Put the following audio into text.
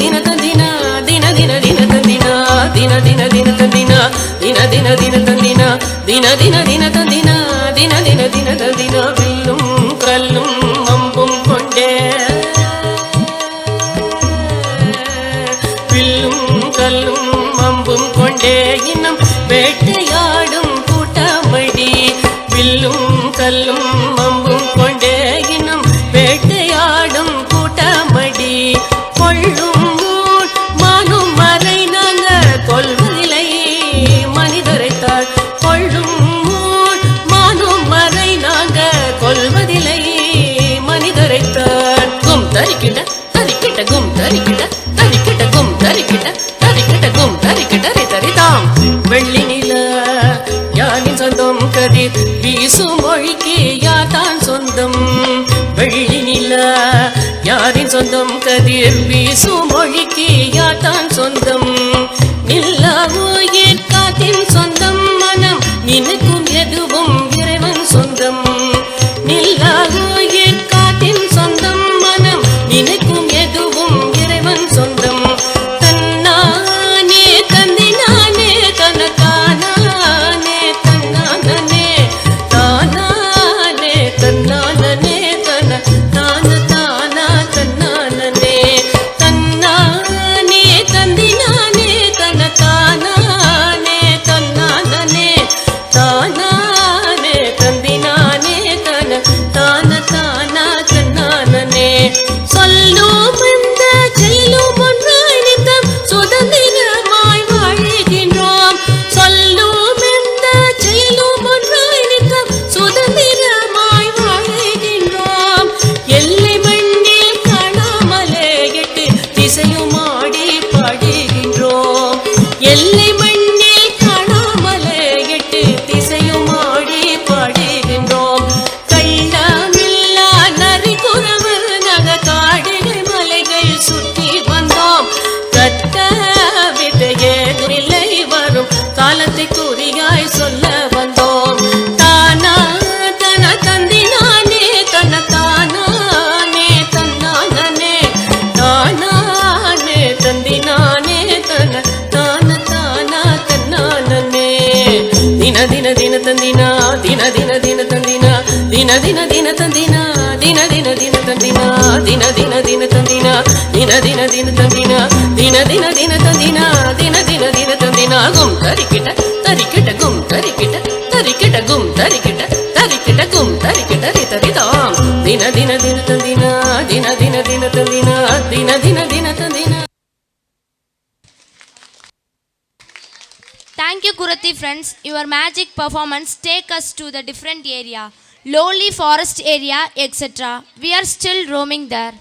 ದಿನ ತಂದಿನ ದಿನ ದಿನ ದಿನ ತಂದಿನ ದಿನ ದಿನ ದಿನ ತಂದಿನ ದಿನ ದಿನ ದಿನ ತಂದಿನ ದಿನ ದಿನ ದಿನ ತಂದಿನ ದಿನ ದಿನ ದಿನ ತಂದಿನ வில்லும் கல்லும் அம்பும் கொண்டே வில்லும் கல்லும் அம்பும் கொண்டே இன்னும் வேட்டையாடும் கூட்டமடி வில்லும் கல்லும் அம்பும் கொண்டே இன்னும் வேட்டையாடும் கூட்டமடி கொள்ளும் மானும் மறை நாங்க கொள்வதில்லை மனிதரைத்தாள் கொள்ளும் மானும் மறை நாங்க கொள்வதில்லை மனிதரைத்தாள் கும் தரிக்கிட்ட தரிக்கிட்ட கும் தரிக்கிட்ட தரிக்கிட்ட கும் தரிக்கிட்ட தரிக்கிட்ட கும் தரிக்கிட்ட ரிதரிதாம் வெள்ளி நில யானின் சொந்தம் கதிர் வீசும் மொழிக்கு யாதான் சொந்தம் வெள்ளி நில யாரின் சொந்தம் கதிர் வீசும் மொழிக்கு யாதான் சொந்தம் நில்லாவோயிர் காத்தின் சொந்தம் மனம் நினைக்கும் எதுவும் இறைவன் சொந்தம் நில்லாவோயிர் காத்தின் சொந்தம் மனம் நினைக்கும் எதுவும் இறைவன் சொந்தம் தன்னானே தந்தினானே தனக்கானே தன்னானே தானானே தன்னானே தன தான தானா தன்னானே தன்னானே தந்தினானே தனக்கானே தன்னானே தானானே தந்தினானே தன தான தானா தன்னானே சொல்லும் இந்த செயலும் ஒன்றாய் நித்தம் சுதந்திரமாய் வாழ்கின்றோம் சொல்லும் இந்த செயலும் ஒன்றாய் நித்தம் சுதந்திரமாய் வாழ்கின்றோம் எல்லை மண்ணில் காணாமலே எட்டு திசையும் ஆடி பாடுகின்றோம் எல்லை மண்ணில் காணாமலே எட்டு திசையும் ஆடி பாடுகின்றோம் கள்ளமில்லா நரி குறவர் நக காடுகள் மலைகள் சுற்றி வந்தோம் கட்ட விதையில்லை வரும் காலத்தை குறியாய் சொல்ல வந்தோம் தானா தன தந்தினானே தன தானானே தன்னானே தானானே தந்தினானே தன தான தானா தன்னானே தின தின தின தந்தினா தின தின தின தந்தினா தின தின தின தந்தினா தின தின தின தந்தினா தின தின தின தந்தினா தின தின தின தந்தினா தின தின தின தந்தினா தின தின தின தந்தினா கும் தரிக்கிட்ட தரிக்கிட்ட கும் தரிக்கிட்ட தரிக்கிட்ட கும் தரிக்கிட்ட தரிக்கிட்ட கும் தரிக்கிட்ட ரிதரிதாம் தின தின தின தந்தினா தின தின தின தந்தினா தின தின தின தந்தினா. Thank you Kuruthi friends. Your magic performance take us to the different area, lowly forest area, etc. We are still roaming there.